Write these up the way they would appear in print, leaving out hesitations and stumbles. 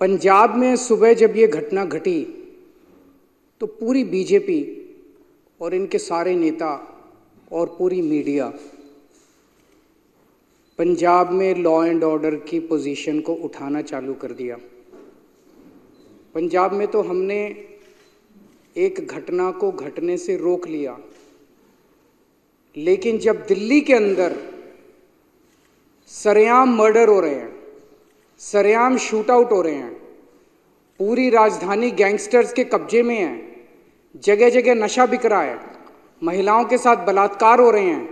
पंजाब में सुबह जब ये घटना घटी तो पूरी बीजेपी और इनके सारे नेता और पूरी मीडिया पंजाब में लॉ एंड ऑर्डर की पोजीशन को उठाना चालू कर दिया। पंजाब में तो हमने एक घटना को घटने से रोक लिया, लेकिन जब दिल्ली के अंदर सरेआम मर्डर हो रहे हैं, सरेआम शूट आउट हो रहे हैं, पूरी राजधानी गैंगस्टर्स के कब्जे में है, जगह जगह नशा बिक रहा है, महिलाओं के साथ बलात्कार हो रहे हैं,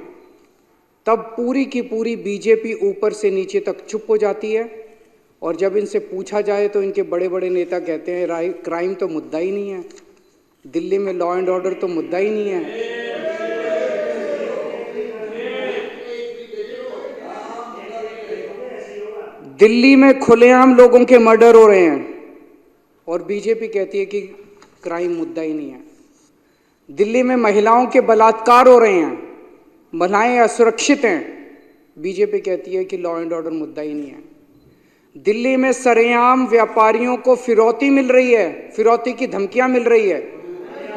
तब पूरी की पूरी बीजेपी ऊपर से नीचे तक चुप हो जाती है। और जब इनसे पूछा जाए तो इनके बड़े बड़े नेता कहते हैं क्राइम तो मुद्दा ही नहीं है, दिल्ली में लॉ एंड ऑर्डर तो मुद्दा ही नहीं है। दिल्ली में खुलेआम लोगों के मर्डर हो रहे हैं और बीजेपी कहती है कि क्राइम मुद्दा ही नहीं है। दिल्ली में महिलाओं के बलात्कार हो रहे हैं, महिलाएं असुरक्षित हैं, बीजेपी कहती है कि लॉ एंड ऑर्डर मुद्दा ही नहीं है। दिल्ली में सरेआम व्यापारियों को फिरौती मिल रही है, फिरौती की धमकियां मिल रही है,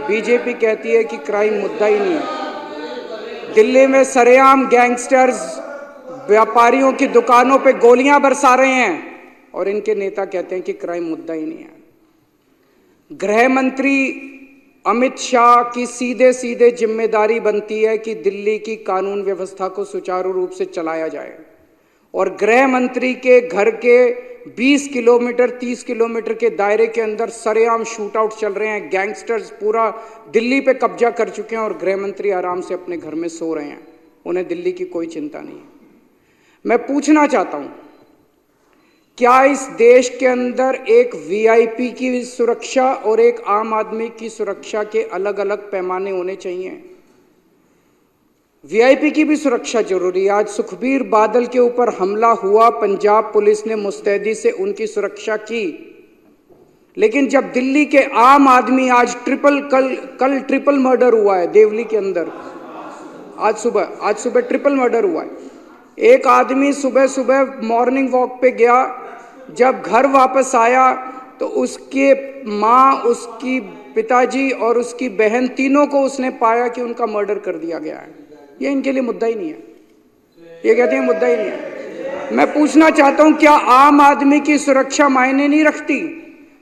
बीजेपी कहती है कि क्राइम मुद्दा ही नहीं है। दिल्ली में सरेआम गैंगस्टर्स व्यापारियों की दुकानों पे गोलियां बरसा रहे हैं और इनके नेता कहते हैं कि क्राइम मुद्दा ही नहीं है। गृह मंत्री अमित शाह की सीधे सीधे जिम्मेदारी बनती है कि दिल्ली की कानून व्यवस्था को सुचारू रूप से चलाया जाए, और गृह मंत्री के घर के 20 किलोमीटर 30 किलोमीटर के दायरे के अंदर सरेआम शूट आउट चल रहे हैं, गैंगस्टर्स पूरा दिल्ली पे कब्जा कर चुके हैं और गृह मंत्री आराम से अपने घर में सो रहे हैं, उन्हें दिल्ली की कोई चिंता नहीं है। मैं पूछना चाहता हूं, क्या इस देश के अंदर एक वीआईपी की सुरक्षा और एक आम आदमी की सुरक्षा के अलग अलग पैमाने होने चाहिए? वीआईपी की भी सुरक्षा जरूरी है। आज सुखबीर बादल के ऊपर हमला हुआ, पंजाब पुलिस ने मुस्तैदी से उनकी सुरक्षा की, लेकिन जब दिल्ली के आम आदमी आज कल ट्रिपल मर्डर हुआ है देवली के अंदर, आज सुबह ट्रिपल मर्डर हुआ है। एक आदमी सुबह सुबह मॉर्निंग वॉक पे गया, जब घर वापस आया तो उसके माँ, उसकी पिताजी और उसकी बहन तीनों को उसने पाया कि उनका मर्डर कर दिया गया है। ये इनके लिए मुद्दा ही नहीं है, ये कहते हैं मुद्दा ही नहीं है। मैं पूछना चाहता हूं, क्या आम आदमी की सुरक्षा मायने नहीं रखती?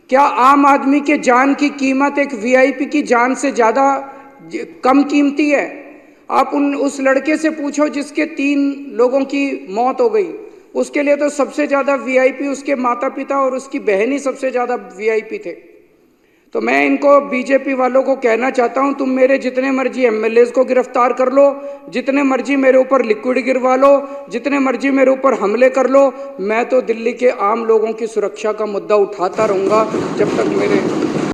क्या आम आदमी के जान की कीमत एक वीआईपी की जान से ज्यादा कम कीमती है? आप उस लड़के से पूछो जिसके 3 लोगों की मौत हो गई, उसके लिए तो सबसे ज्यादा वीआईपी उसके माता पिता और उसकी बहन ही सबसे ज्यादा वीआईपी थे। तो मैं इनको बीजेपी वालों को कहना चाहता हूं, तुम मेरे जितने मर्जी एमएलएज को गिरफ्तार कर लो, जितने मर्जी मेरे ऊपर लिक्विड गिरवा लो, जितने मर्जी मेरे ऊपर हमले कर लो, मैं तो दिल्ली के आम लोगों की सुरक्षा का मुद्दा उठाता रहूंगा जब तक मेरे